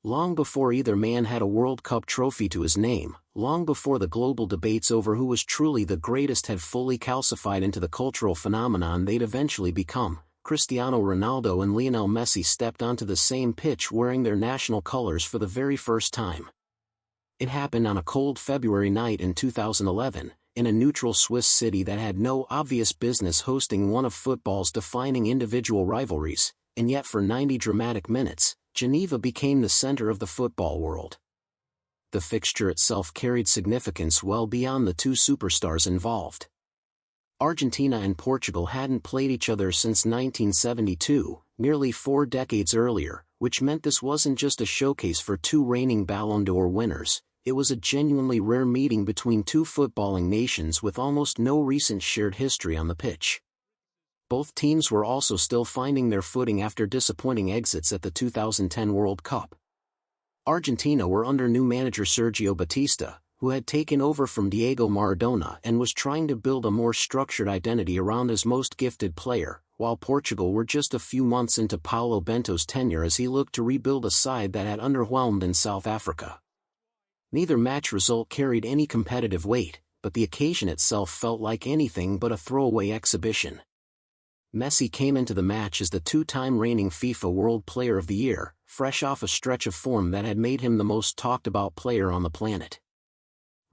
Long before either man had a World Cup trophy to his name, long before the global debates over who was truly the greatest had fully calcified into the cultural phenomenon they'd eventually become, Cristiano Ronaldo and Lionel Messi stepped onto the same pitch wearing their national colors for the very first time. It happened on a cold February night in 2011, in a neutral Swiss city that had no obvious business hosting one of football's defining individual rivalries, and yet for 90 dramatic minutes, Geneva became the center of the football world. The fixture itself carried significance well beyond the two superstars involved. Argentina and Portugal hadn't played each other since 1972, nearly 4 decades earlier, which meant this wasn't just a showcase for two reigning Ballon d'Or winners, it was a genuinely rare meeting between two footballing nations with almost no recent shared history on the pitch. Both teams were also still finding their footing after disappointing exits at the 2010 World Cup. Argentina were under new manager Sergio Batista, who had taken over from Diego Maradona and was trying to build a more structured identity around his most gifted player, while Portugal were just a few months into Paulo Bento's tenure as he looked to rebuild a side that had underwhelmed in South Africa. Neither match result carried any competitive weight, but the occasion itself felt like anything but a throwaway exhibition. Messi came into the match as the two-time reigning FIFA World Player of the Year, fresh off a stretch of form that had made him the most talked-about player on the planet.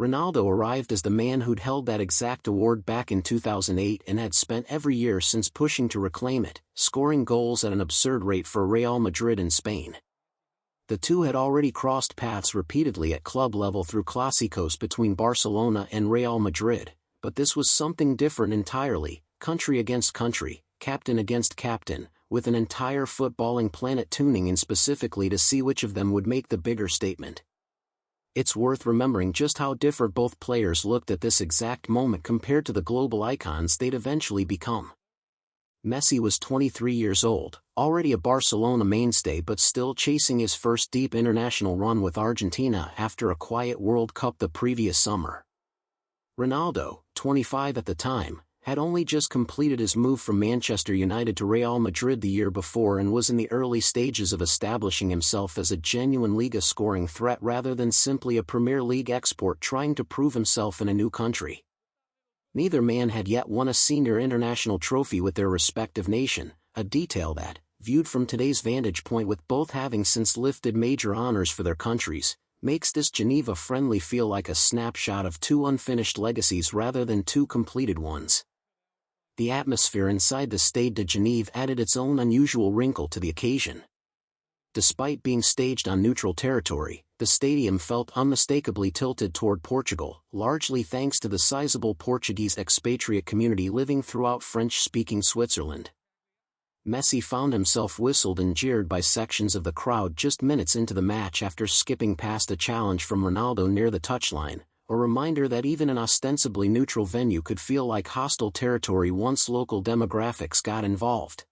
Ronaldo arrived as the man who'd held that exact award back in 2008 and had spent every year since pushing to reclaim it, scoring goals at an absurd rate for Real Madrid in Spain. The two had already crossed paths repeatedly at club level through Clásicos between Barcelona and Real Madrid, but this was something different entirely, country against country, captain against captain, with an entire footballing planet tuning in specifically to see which of them would make the bigger statement. It's worth remembering just how different both players looked at this exact moment compared to the global icons they'd eventually become. Messi was 23 years old, already a Barcelona mainstay but still chasing his first deep international run with Argentina after a quiet World Cup the previous summer. Ronaldo, 25 at the time, had only just completed his move from Manchester United to Real Madrid the year before and was in the early stages of establishing himself as a genuine Liga scoring threat rather than simply a Premier League export trying to prove himself in a new country. Neither man had yet won a senior international trophy with their respective nation, a detail that, viewed from today's vantage point with both having since lifted major honors for their countries, makes this Geneva friendly feel like a snapshot of two unfinished legacies rather than two completed ones. The atmosphere inside the Stade de Genève added its own unusual wrinkle to the occasion. Despite being staged on neutral territory, the stadium felt unmistakably tilted toward Portugal, largely thanks to the sizable Portuguese expatriate community living throughout French-speaking Switzerland. Messi found himself whistled and jeered by sections of the crowd just minutes into the match after skipping past a challenge from Ronaldo near the touchline, a reminder that even an ostensibly neutral venue could feel like hostile territory once local demographics got involved.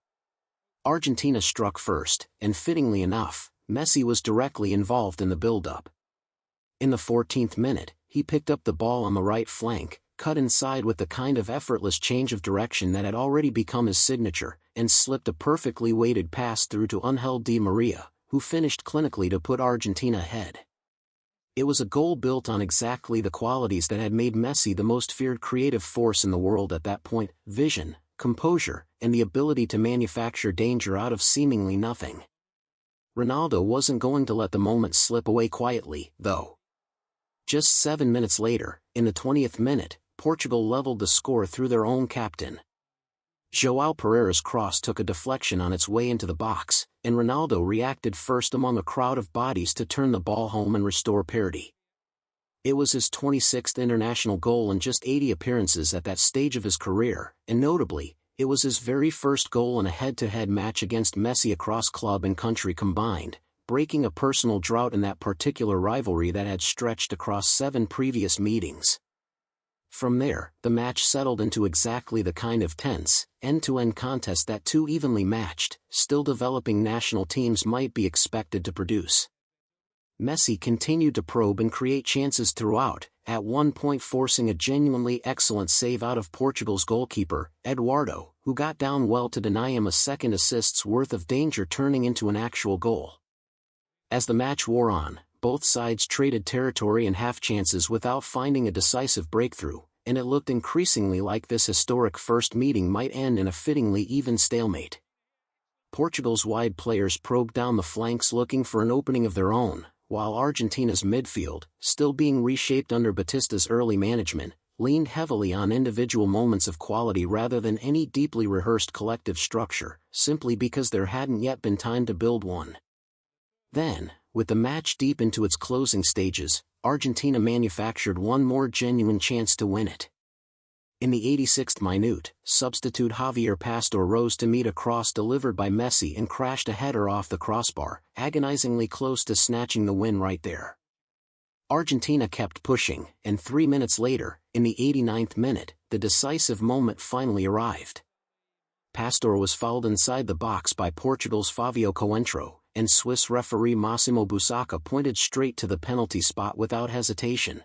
Argentina struck first, and fittingly enough, Messi was directly involved in the build-up. In the 14th minute, he picked up the ball on the right flank, cut inside with the kind of effortless change of direction that had already become his signature, and slipped a perfectly weighted pass through to Ángel Di María, who finished clinically to put Argentina ahead. It was a goal built on exactly the qualities that had made Messi the most feared creative force in the world at that point: vision, composure, and the ability to manufacture danger out of seemingly nothing. Ronaldo wasn't going to let the moment slip away quietly, though. Just 7 minutes later, in the 20th minute, Portugal leveled the score through their own captain. João Pereira's cross took a deflection on its way into the box, and Ronaldo reacted first among a crowd of bodies to turn the ball home and restore parity. It was his 26th international goal in just 80 appearances at that stage of his career, and notably, it was his very first goal in a head-to-head match against Messi across club and country combined, breaking a personal drought in that particular rivalry that had stretched across 7 previous meetings. From there, the match settled into exactly the kind of tense, end-to-end contest that two evenly matched, still developing national teams might be expected to produce. Messi continued to probe and create chances throughout, at one point forcing a genuinely excellent save out of Portugal's goalkeeper, Eduardo, who got down well to deny him a second assist's worth of danger turning into an actual goal. As the match wore on, both sides traded territory and half-chances without finding a decisive breakthrough, and it looked increasingly like this historic first meeting might end in a fittingly even stalemate. Portugal's wide players probed down the flanks looking for an opening of their own, while Argentina's midfield, still being reshaped under Batista's early management, leaned heavily on individual moments of quality rather than any deeply rehearsed collective structure, simply because there hadn't yet been time to build one. Then, with the match deep into its closing stages, Argentina manufactured one more genuine chance to win it. In the 86th minute, substitute Javier Pastor rose to meet a cross delivered by Messi and crashed a header off the crossbar, agonizingly close to snatching the win right there. Argentina kept pushing, and 3 minutes later, in the 89th minute, the decisive moment finally arrived. Pastor was fouled inside the box by Portugal's Fábio Coentrão, and Swiss referee Massimo Busacca pointed straight to the penalty spot without hesitation.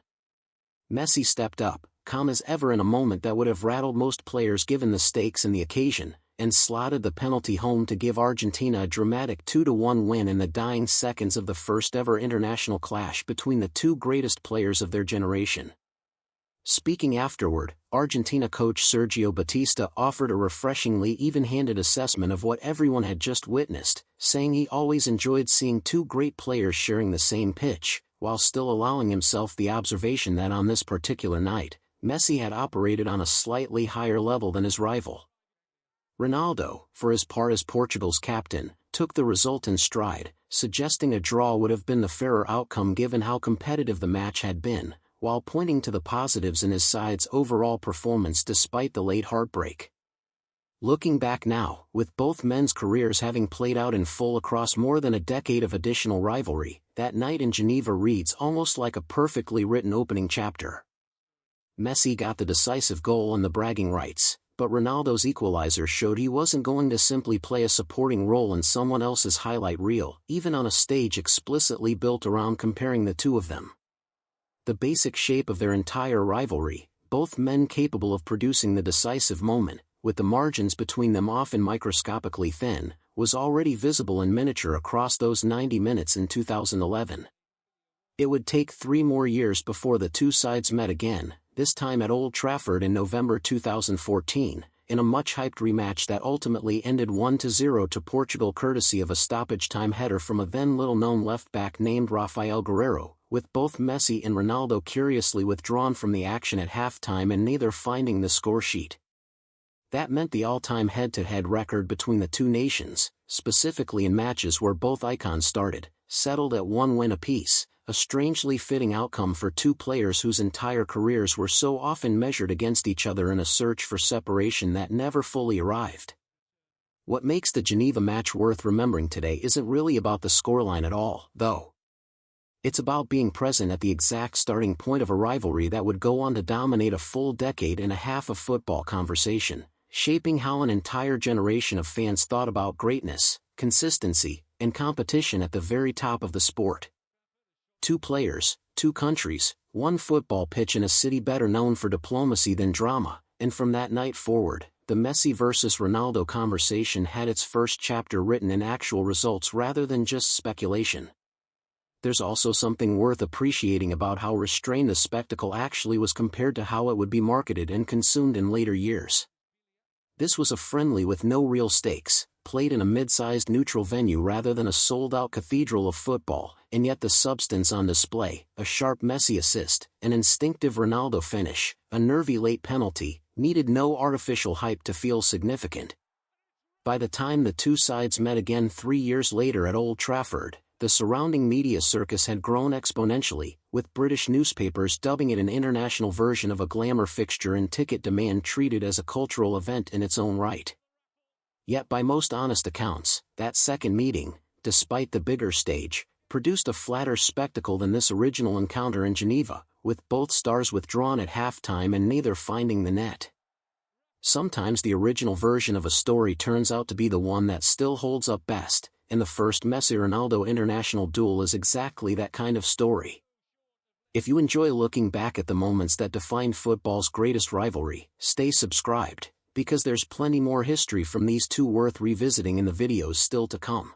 Messi stepped up, calm as ever in a moment that would have rattled most players given the stakes and the occasion, and slotted the penalty home to give Argentina a dramatic 2-1 win in the dying seconds of the first-ever international clash between the two greatest players of their generation. Speaking afterward, Argentina coach Sergio Batista offered a refreshingly even-handed assessment of what everyone had just witnessed, saying he always enjoyed seeing two great players sharing the same pitch, while still allowing himself the observation that on this particular night, Messi had operated on a slightly higher level than his rival. Ronaldo, for his part as Portugal's captain, took the result in stride, suggesting a draw would have been the fairer outcome given how competitive the match had been, while pointing to the positives in his side's overall performance despite the late heartbreak. Looking back now, with both men's careers having played out in full across more than a decade of additional rivalry, that night in Geneva reads almost like a perfectly written opening chapter. Messi got the decisive goal and the bragging rights, but Ronaldo's equalizer showed he wasn't going to simply play a supporting role in someone else's highlight reel, even on a stage explicitly built around comparing the two of them. The basic shape of their entire rivalry, both men capable of producing the decisive moment, with the margins between them often microscopically thin, was already visible in miniature across those 90 minutes in 2011. It would take 3 more years before the two sides met again, this time at Old Trafford in November 2014, in a much-hyped rematch that ultimately ended 1-0 to Portugal courtesy of a stoppage-time header from a then little-known left-back named Rafael Guerreiro, with both Messi and Ronaldo curiously withdrawn from the action at halftime and neither finding the score sheet. That meant the all-time head-to-head record between the two nations, specifically in matches where both icons started, settled at 1 win apiece, a strangely fitting outcome for two players whose entire careers were so often measured against each other in a search for separation that never fully arrived. What makes the Geneva match worth remembering today isn't really about the scoreline at all, though. It's about being present at the exact starting point of a rivalry that would go on to dominate a full decade and a half of football conversation, shaping how an entire generation of fans thought about greatness, consistency, and competition at the very top of the sport. Two players, two countries, one football pitch in a city better known for diplomacy than drama, and from that night forward, the Messi versus Ronaldo conversation had its first chapter written in actual results rather than just speculation. There's also something worth appreciating about how restrained the spectacle actually was compared to how it would be marketed and consumed in later years. This was a friendly with no real stakes, played in a mid-sized neutral venue rather than a sold-out cathedral of football, and yet the substance on display, a sharp Messi assist, an instinctive Ronaldo finish, a nervy late penalty, needed no artificial hype to feel significant. By the time the two sides met again 3 years later at Old Trafford, the surrounding media circus had grown exponentially, with British newspapers dubbing it an international version of a glamour fixture and ticket demand treated as a cultural event in its own right. Yet by most honest accounts, that second meeting, despite the bigger stage, produced a flatter spectacle than this original encounter in Geneva, with both stars withdrawn at halftime and neither finding the net. Sometimes the original version of a story turns out to be the one that still holds up best, and the first Messi-Ronaldo international duel is exactly that kind of story. If you enjoy looking back at the moments that defined football's greatest rivalry, stay subscribed, because there's plenty more history from these two worth revisiting in the videos still to come.